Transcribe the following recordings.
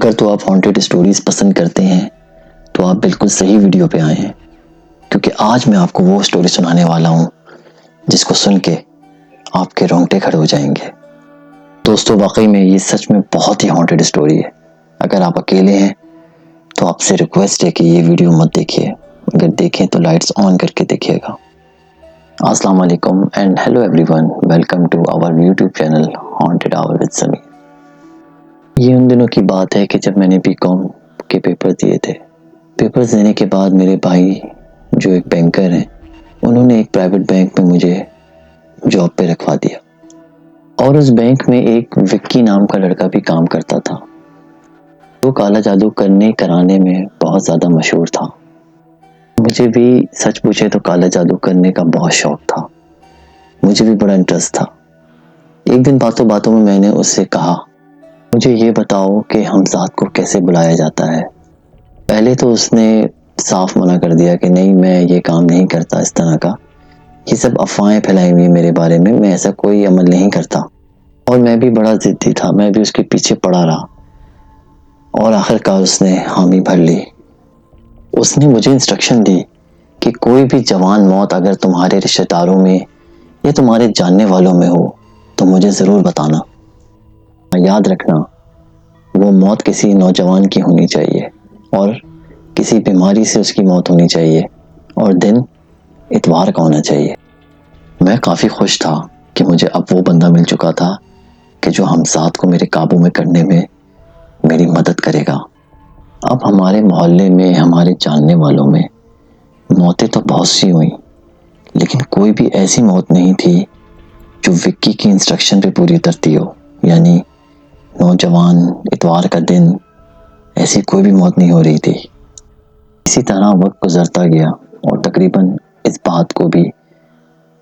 اگر تو آپ ہانٹیڈ سٹوریز پسند کرتے ہیں تو آپ بالکل صحیح ویڈیو پہ آئے ہیں، کیونکہ آج میں آپ کو وہ سٹوری سنانے والا ہوں جس کو سن کے آپ کے رونگٹے کھڑے ہو جائیں گے۔ دوستو، واقعی میں یہ سچ میں بہت ہی ہانٹیڈ سٹوری ہے۔ اگر آپ اکیلے ہیں تو آپ سے ریکویسٹ ہے کہ یہ ویڈیو مت دیکھیے، اگر دیکھیں تو لائٹس آن کر کے دیکھیے گا۔ السلام علیکم and hello everyone, welcome to our YouTube channel haunted hour with Sameer. یہ ان دنوں کی بات ہے کہ جب میں نے بی کام کے پیپر دیے تھے۔ پیپرز دینے کے بعد میرے بھائی جو ایک بینکر ہیں، انہوں نے ایک پرائیویٹ بینک میں مجھے جاب پہ رکھوا دیا، اور اس بینک میں ایک وکی نام کا لڑکا بھی کام کرتا تھا۔ وہ کالا جادو کرانے میں بہت زیادہ مشہور تھا۔ مجھے بھی سچ پوچھے تو کالا جادو کرنے کا بہت شوق تھا، مجھے بھی بڑا انٹرسٹ تھا۔ ایک دن باتوں میں میں نے اس سے کہا، مجھے یہ بتاؤ کہ حمزاد کو کیسے بلایا جاتا ہے۔ پہلے تو اس نے صاف منع کر دیا کہ نہیں، میں یہ کام نہیں کرتا، اس طرح کا یہ سب افواہیں پھیلائی ہوئی میرے بارے میں ایسا کوئی عمل نہیں کرتا۔ اور میں بھی بڑا ضدی تھا، میں بھی اس کے پیچھے پڑا رہا، اور آخر کار اس نے حامی بھر لی۔ اس نے مجھے انسٹرکشن دی کہ کوئی بھی جوان موت اگر تمہارے رشتہ داروں میں یا تمہارے جاننے والوں میں ہو تو مجھے ضرور بتانا۔ یاد رکھنا، وہ موت کسی نوجوان کی ہونی چاہیے، اور کسی بیماری سے اس کی موت ہونی چاہیے، اور دن اتوار کا ہونا چاہیے۔ میں کافی خوش تھا کہ مجھے اب وہ بندہ مل چکا تھا کہ جو حمزاد کو میرے قابو میں کرنے میں میری مدد کرے گا۔ اب ہمارے محلے میں، ہمارے جاننے والوں میں موتیں تو بہت سی ہوئیں، لیکن کوئی بھی ایسی موت نہیں تھی جو وکی کی انسٹرکشن پہ پوری اترتی ہو، یعنی نوجوان، اتوار کا دن، ایسی کوئی بھی موت نہیں ہو رہی تھی۔ اسی طرح وقت گزرتا گیا، اور تقریباً اس بات کو بھی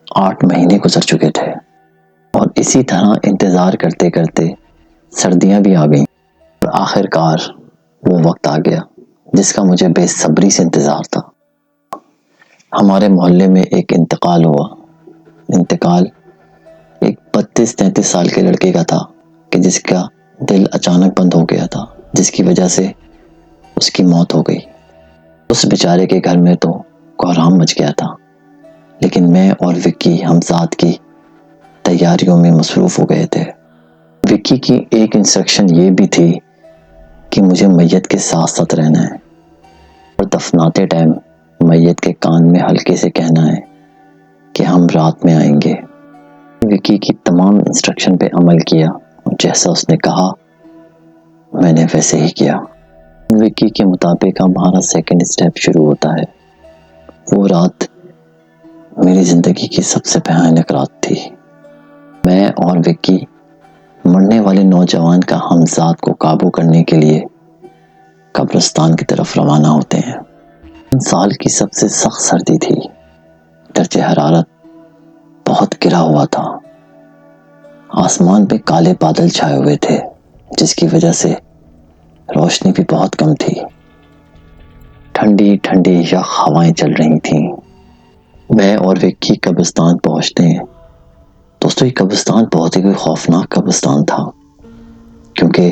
8 مہینے گزر چکے تھے، اور اسی طرح انتظار کرتے کرتے سردیاں بھی آ گئیں، اور آخر کار وہ وقت آ گیا جس کا مجھے بے صبری سے انتظار تھا۔ ہمارے محلے میں ایک انتقال ہوا۔ انتقال ایک 32-33 سال کے لڑکے کا تھا کہ جس کا دل اچانک بند ہو گیا تھا، جس کی وجہ سے اس کی موت ہو گئی۔ اس بیچارے کے گھر میں تو کوہرام مچ گیا تھا، لیکن میں اور وکی حمزاد کی تیاریوں میں مصروف ہو گئے تھے۔ وکی کی ایک انسٹرکشن یہ بھی تھی کہ مجھے میت کے ساتھ ساتھ رہنا ہے، اور دفناتے ٹائم میت کے کان میں ہلکے سے کہنا ہے کہ ہم رات میں آئیں گے۔ وکی کی تمام انسٹرکشن پہ عمل کیا، جیسا اس نے کہا میں نے ویسے ہی کیا۔ وکی کے مطابق ہمارا سیکنڈ اسٹیپ شروع ہوتا ہے۔ وہ رات میری زندگی کی سب سے بھیانک رات تھی۔ میں اور وکی مرنے والے نوجوان کا حمزاد کو قابو کرنے کے لیے قبرستان کی طرف روانہ ہوتے ہیں۔ ان سال کی سب سے سخت سردی تھی، درجہ حرارت بہت گرا ہوا تھا، آسمان پہ کالے بادل چھائے ہوئے تھے، جس کی وجہ سے روشنی بھی بہت کم تھی۔ ٹھنڈی ٹھنڈی یخ ہوائیں چل رہی تھیں۔ میں اور وکی قبرستان پہنچتے ہیں۔ دوستو، یہ قبرستان بہت ہی کوئی خوفناک قبرستان تھا، کیونکہ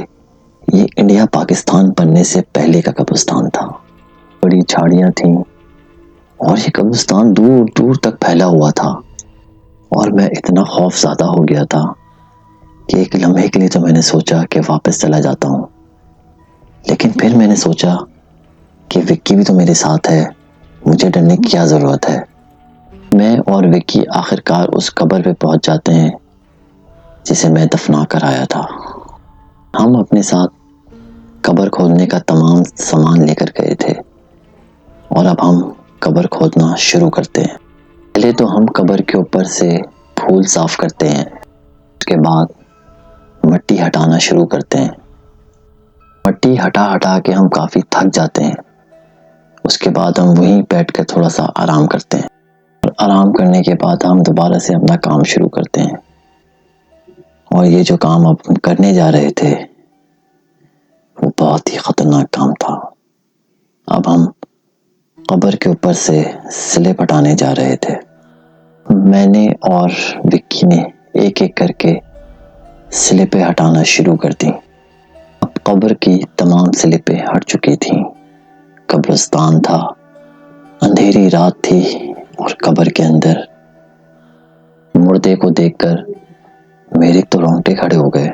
یہ انڈیا پاکستان بننے سے پہلے کا قبرستان تھا۔ بڑی جھاڑیاں تھیں، اور یہ قبرستان دور دور تک پھیلا ہوا تھا، اور میں اتنا خوف زدہ ہو گیا تھا کہ ایک لمحے کے لیے تو میں نے سوچا کہ واپس چلا جاتا ہوں، لیکن پھر میں نے سوچا کہ وکی بھی تو میرے ساتھ ہے، مجھے ڈرنے کی کیا ضرورت ہے۔ میں اور وکی آخر کار اس قبر پہ پہنچ جاتے ہیں جسے میں دفنا کر آیا تھا۔ ہم اپنے ساتھ قبر کھودنے کا تمام سامان لے کر گئے تھے، اور اب ہم قبر کھودنا شروع کرتے ہیں۔ پہلے تو ہم قبر کے اوپر سے پھول صاف کرتے ہیں، اس کے بعد مٹی ہٹانا شروع کرتے ہیں۔ مٹی ہٹا کے ہم کافی تھک جاتے ہیں۔ اس کے بعد ہم وہیں بیٹھ کر تھوڑا سا آرام کرتے ہیں، اور آرام کرنے کے بعد ہم دوبارہ سے اپنا کام شروع کرتے ہیں۔ اور یہ جو کام اب ہم کرنے جا رہے تھے وہ بہت ہی خطرناک کام تھا۔ اب ہم قبر کے اوپر سے سلب ہٹانے جا رہے تھے۔ میں نے اور وکی نے ایک ایک کر کے سلبیں ہٹانا شروع کر دی۔ اب قبر کی تمام سلپیں ہٹ چکی تھیں۔ قبرستان تھا، اندھیری رات تھی اور قبر کے اندر مردے کو دیکھ کر میرے تو رونگٹے کھڑے ہو گئے۔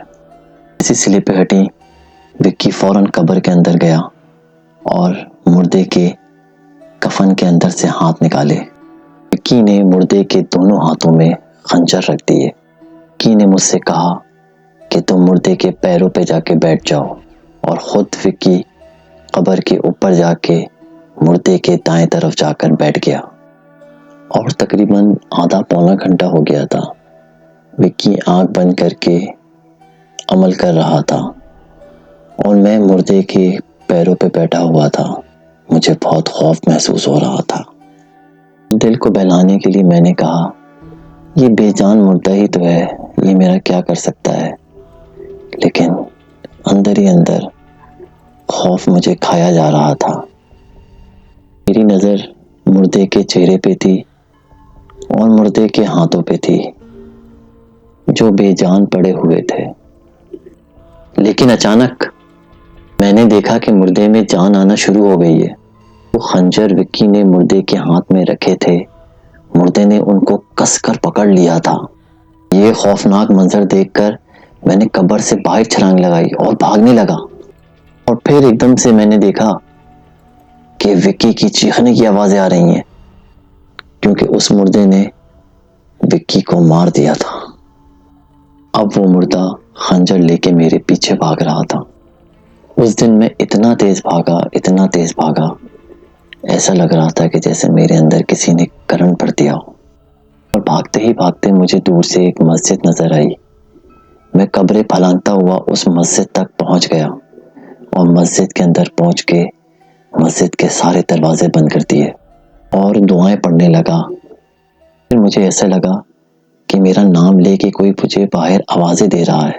ایسی سلپیں ہٹیں، وکی فوراً قبر کے اندر گیا اور مردے کے کفن کے اندر سے ہاتھ نکالے۔ وکی نے مردے کے دونوں ہاتھوں میں خنجر رکھ دیے۔ وکی نے مجھ سے کہا کہ تم مردے کے پیروں پہ جا کے بیٹھ جاؤ، اور خود وکی قبر کے اوپر جا کے مردے کے دائیں طرف جا کر بیٹھ گیا، اور تقریباً آدھا پونا گھنٹہ ہو گیا تھا۔ وکی آنکھ بند کر کے عمل کر رہا تھا اور میں مردے کے پیروں پہ بیٹھا ہوا تھا۔ مجھے بہت خوف محسوس ہو رہا تھا۔ دل کو بہلانے کے لیے میں نے کہا، یہ بے جان مردہ ہی تو ہے، یہ میرا کیا کر سکتا ہے؟ لیکن اندر ہی اندر خوف مجھے کھایا جا رہا تھا۔ میری نظر مردے کے چہرے پہ تھی اور مردے کے ہاتھوں پہ تھی جو بے جان پڑے ہوئے تھے۔ لیکن اچانک میں نے دیکھا کہ مردے میں جان آنا شروع ہو گئی ہے۔ وہ خنجر وکی نے مردے کے ہاتھ میں رکھے تھے، مردے نے ان کو کس کر پکڑ لیا تھا۔ یہ خوفناک منظر دیکھ کر میں نے قبر سے باہر چھلانگ لگائی اور بھاگنے لگا، اور پھر ایک دم سے میں نے دیکھا کہ وکی کی چیخنے کی آوازیں آ رہی ہیں، کیونکہ اس مردے نے وکی کو مار دیا تھا۔ اب وہ مردہ خنجر لے کے میرے پیچھے بھاگ رہا تھا۔ اس دن میں اتنا تیز بھاگا، ایسا لگ رہا تھا کہ جیسے میرے اندر کسی نے کرنٹ بھر دیا ہو۔ اور بھاگتے ہی بھاگتے مجھے دور سے ایک مسجد نظر آئی۔ میں قبریں پھلانگتا ہوا اس مسجد تک پہنچ گیا، اور مسجد کے اندر پہنچ کے مسجد کے سارے دروازے بند کر دیے اور دعائیں پڑھنے لگا۔ پھر مجھے ایسا لگا کہ میرا نام لے کے کوئی مجھے باہر آوازیں دے رہا ہے۔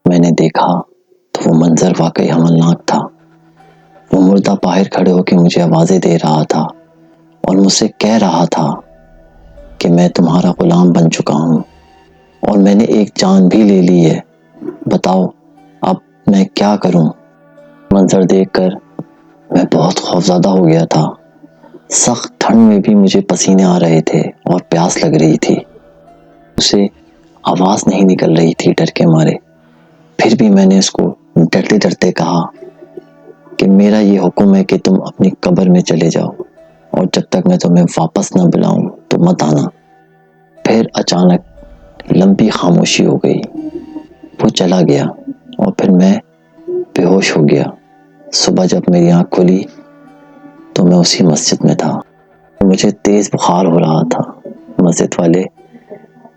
میں نے دیکھا تو وہ منظر واقعی ہولناک تھا۔ وہ مردہ باہر کھڑے ہو کے مجھے آوازیں دے رہا تھا اور مجھ سے کہہ رہا تھا کہ میں تمہارا غلام بن چکا ہوں اور میں نے ایک جان بھی لے لی ہے، بتاؤ اب میں کیا کروں؟ منظر دیکھ کر میں بہت خوفزدہ ہو گیا تھا۔ سخت ٹھنڈ میں بھی مجھے پسینے آ رہے تھے اور پیاس لگ رہی تھی۔ اسے آواز نہیں نکل رہی تھی ڈر کے مارے۔ پھر بھی میں نے اس کو ڈرتے ڈرتے کہا کہ میرا یہ حکم ہے کہ تم اپنی قبر میں چلے جاؤ، اور جب تک میں تمہیں واپس نہ بلاؤں تو مت آنا۔ پھر اچانک لمبی خاموشی ہو گئی، وہ چلا گیا اور پھر میں بے ہوش ہو گیا۔ صبح جب میری آنکھ کھلی تو میں اسی مسجد میں تھا۔ مجھے تیز بخار ہو رہا تھا۔ مسجد والے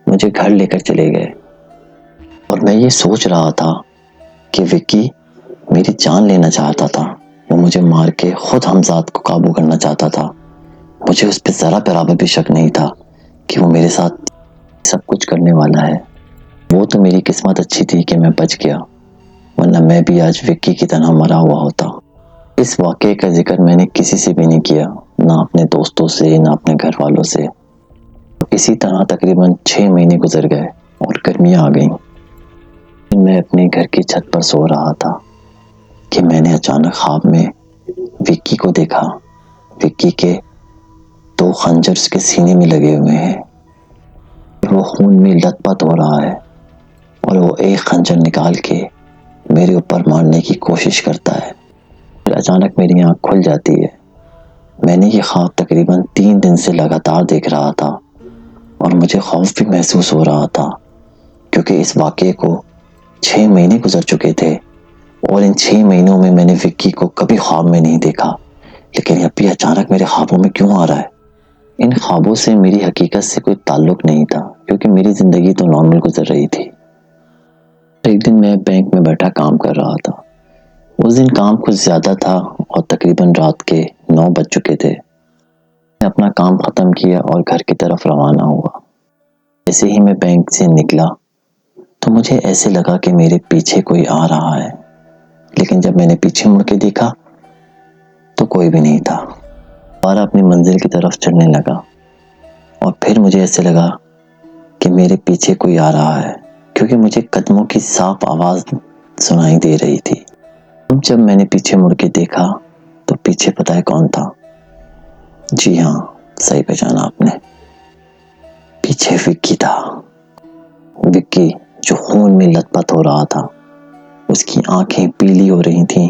مجھے گھر لے کر چلے گئے، اور میں یہ سوچ رہا تھا کہ وکی میری جان لینا چاہتا تھا۔ وہ مجھے مار کے خود حمزاد کو قابو کرنا چاہتا تھا۔ مجھے اس پہ ذرا برابر بھی شک نہیں تھا کہ وہ میرے ساتھ سب کچھ کرنے والا ہے۔ وہ تو میری قسمت اچھی تھی کہ میں بچ گیا، ورنہ میں بھی آج وکی کی طرح مرا ہوا ہوتا۔ اس واقعے کا ذکر میں نے کسی سے بھی نہیں کیا، نہ اپنے دوستوں سے، نہ اپنے گھر والوں سے۔ اسی طرح تقریباً 6 مہینے گزر گئے اور گرمیاں آ گئیں۔ میں اپنے گھر کی چھت پر سو رہا تھا کہ میں نے اچانک خواب میں وکی کو دیکھا۔ وکی کے 2 خنجر اس کے سینے میں لگے ہوئے ہیں، وہ خون میں لت پت ہو رہا ہے، اور وہ ایک خنجر نکال کے میرے اوپر مارنے کی کوشش کرتا ہے۔ پھر اچانک میری آنکھ کھل جاتی ہے۔ میں نے یہ خواب تقریباً 3 دن سے لگاتار دیکھ رہا تھا، اور مجھے خوف بھی محسوس ہو رہا تھا، کیونکہ اس واقعے کو 6 مہینے گزر چکے تھے، اور ان 6 مہینوں میں نے وکی کو کبھی خواب میں نہیں دیکھا، لیکن اب بھی اچانک میرے خوابوں میں کیوں آ رہا ہے؟ ان خوابوں سے میری حقیقت سے کوئی تعلق نہیں تھا، کیونکہ میری زندگی تو نارمل گزر رہی تھی۔ ایک دن میں بینک میں بیٹھا کام کر رہا تھا۔ اس دن کام کچھ زیادہ تھا اور تقریباً رات کے 9 بج چکے تھے۔ میں اپنا کام ختم کیا اور گھر کی طرف روانہ ہوا۔ جیسے ہی میں بینک سے نکلا تو مجھے ایسے لگا کہ میرے پیچھے کوئی آ رہا ہے، لیکن جب میں نے پیچھے مڑ کے دیکھا تو کوئی بھی نہیں تھا۔ دوبارہ اپنی منزل کی طرف چڑھنے لگا، اور پھر مجھے ایسے لگا کہ میرے پیچھے کوئی آ رہا ہے، کیونکہ مجھے قدموں کی صاف آواز سنائی دے رہی تھی۔ اب جب میں نے پیچھے مڑ کے دیکھا تو پیچھے پتہ ہے کون تھا؟ جی ہاں، صحیح پہچانا آپ نے، پیچھے وکی تھا۔ وکی جو خون میں لت پت ہو رہا تھا، اس کی آنکھیں پیلی ہو رہی تھیں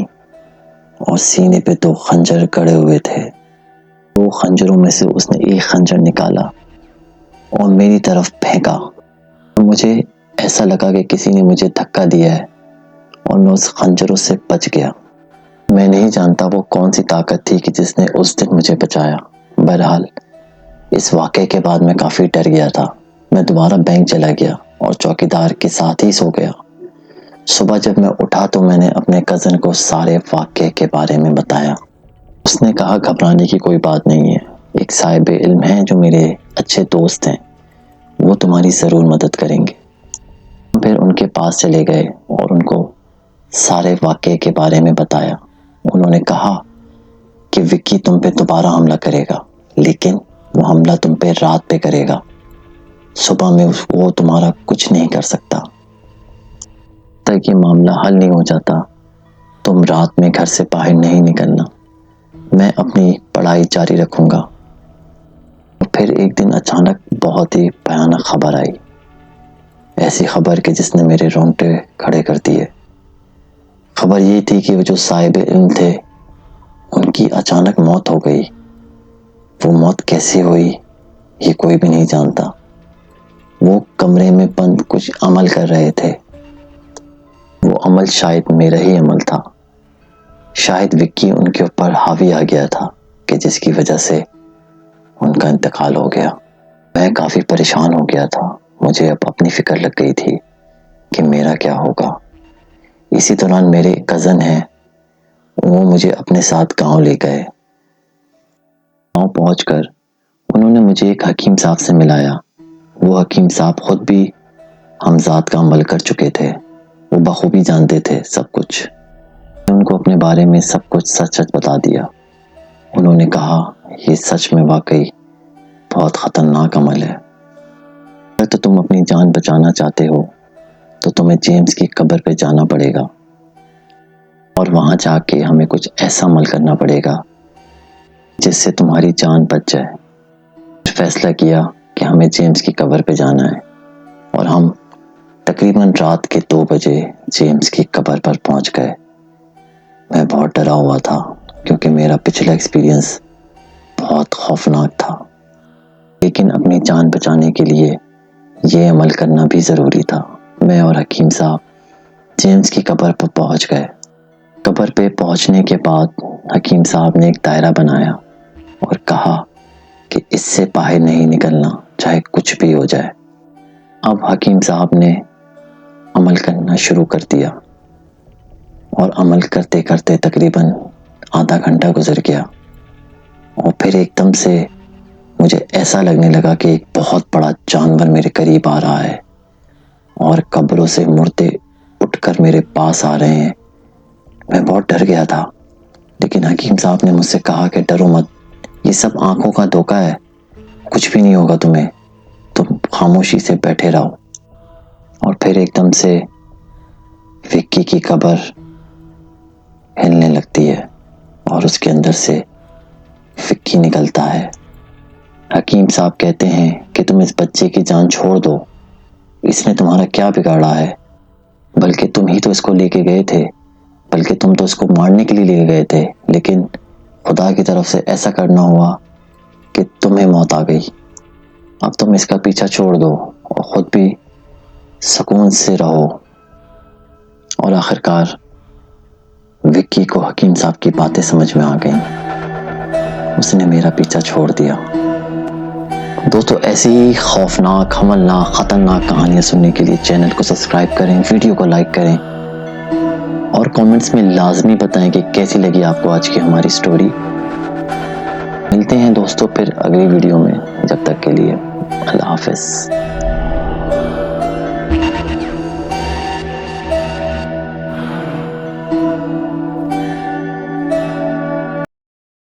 اور سینے پہ 2 خنجر گڑے ہوئے تھے۔ 2 خنجروں میں سے اس نے ایک خنجر نکالا اور میری طرف پھینکا۔ مجھے ایسا لگا کہ کسی نے مجھے دھکا دیا ہے اور میں اس خنجروں سے بچ گیا۔ میں نہیں جانتا وہ کون سی طاقت تھی کہ جس نے اس دن مجھے بچایا۔ بہرحال اس واقعے کے بعد میں کافی ڈر گیا تھا۔ میں دوبارہ بینک چلا گیا اور چوکیدار کے ساتھ ہی سو گیا۔ صبح جب میں اٹھا تو میں نے اپنے کزن کو سارے واقعے کے بارے میں بتایا۔ اس نے کہا گھبرانے کی کوئی بات نہیں ہے، ایک صاحب علم ہیں جو میرے اچھے دوست ہیں، وہ تمہاری ضرور مدد کریں گے۔ پھر ان کے پاس چلے گئے اور ان کو سارے واقعے کے بارے میں بتایا۔ انہوں نے کہا کہ وکی تم پہ دوبارہ حملہ کرے گا، لیکن وہ حملہ تم پہ رات پہ کرے گا، صبح میں وہ تمہارا کچھ نہیں کر سکتا۔ تک یہ معاملہ حل نہیں ہو جاتا تم رات میں گھر سے باہر نہیں نکلنا، میں اپنی پڑھائی جاری رکھوں گا۔ اور پھر ایک دن اچانک بہت ہی بھیانک خبر آئی، ایسی خبر کہ جس نے میرے رونگٹے کھڑے کر دیے۔ خبر یہ تھی کہ وہ جو صاحب علم تھے ان کی اچانک موت ہو گئی۔ وہ موت کیسے ہوئی یہ کوئی بھی نہیں جانتا۔ وہ کمرے میں بند کچھ عمل کر رہے تھے۔ وہ عمل شاید میرا ہی عمل تھا، شاید وکی ان کے اوپر حاوی آ گیا تھا کہ جس کی وجہ سے ان کا انتقال ہو گیا۔ میں کافی پریشان ہو گیا تھا، مجھے اب اپنی فکر لگ گئی تھی کہ میرا کیا ہوگا۔ اسی دوران میرے کزن ہیں، وہ مجھے اپنے ساتھ گاؤں لے گئے۔ گاؤں پہنچ کر انہوں نے مجھے ایک حکیم صاحب سے ملایا۔ وہ حکیم صاحب خود بھی ہمزاد کا عمل کر چکے تھے، وہ بخوبی جانتے تھے سب کچھ۔ میں ان کو اپنے بارے میں سب کچھ سچ سچ بتا دیا۔ انہوں نے کہا یہ سچ میں واقعی بہت خطرناک عمل ہے۔ اگر تو تم اپنی جان بچانا چاہتے ہو تو تمہیں جیمز کی قبر پہ جانا پڑے گا اور وہاں جا کے ہمیں کچھ ایسا عمل کرنا پڑے گا جس سے تمہاری جان بچ جائے۔ فیصلہ کیا کہ ہمیں جیمز کی قبر پہ جانا ہے اور ہم تقریباً رات کے 2 بجے جیمز کی قبر پر پہنچ گئے۔ میں بہت ڈرا ہوا تھا کیونکہ میرا پچھلا ایکسپیرینس بہت خوفناک تھا، لیکن اپنی جان بچانے کے لیے یہ عمل کرنا بھی ضروری تھا۔ میں اور حکیم صاحب جیمز کی قبر پر پہنچ گئے۔ قبر پہ پہنچنے کے بعد حکیم صاحب نے ایک دائرہ بنایا اور کہا کہ اس سے باہر نہیں نکلنا چاہے کچھ بھی ہو جائے۔ اب حکیم صاحب نے عمل کرنا شروع کر دیا اور عمل کرتے کرتے تقریباً آدھا گھنٹہ گزر گیا اور پھر ایک دم سے مجھے ایسا لگنے لگا کہ ایک بہت بڑا جانور میرے قریب آ رہا ہے اور قبروں سے مردے اٹھ کر میرے پاس آ رہے ہیں۔ میں بہت ڈر گیا تھا، لیکن حکیم صاحب نے مجھ سے کہا کہ ڈرو مت، یہ سب آنکھوں کا دھوکہ ہے، کچھ بھی نہیں ہوگا تمہیں، تم خاموشی سے بیٹھے رہو۔ اور پھر ایک دم سے وکی کی قبر ہلنے لگتی ہے اور اس کے اندر سے وکی نکلتا ہے۔ حکیم صاحب کہتے ہیں کہ تم اس بچے کی جان چھوڑ دو، اس نے تمہارا کیا بگاڑا ہے، بلکہ تم ہی تو اس کو لے کے گئے تھے، بلکہ تم تو اس کو مارنے کے لیے لے گئے تھے، لیکن خدا کی طرف سے ایسا کرنا ہوا کہ تمہیں موت آ گئی۔ اب تم اس کا پیچھا چھوڑ دو اور خود بھی سکون سے رہو۔ اور آخرکار وکی کو حکیم صاحب کی باتیں سمجھ میں آ گئیں، اس نے میرا پیچھا چھوڑ دیا۔ دوستو ایسی ہی خوفناک، حملناک، خطرناک کہانیاں سننے کے لیے چینل کو سبسکرائب کریں، ویڈیو کو لائک کریں اور کامنٹس میں لازمی بتائیں کہ کیسی لگی آپ کو آج کی ہماری سٹوری۔ ملتے ہیں دوستو پھر اگلی ویڈیو میں، جب تک کے لیے اللہ حافظ۔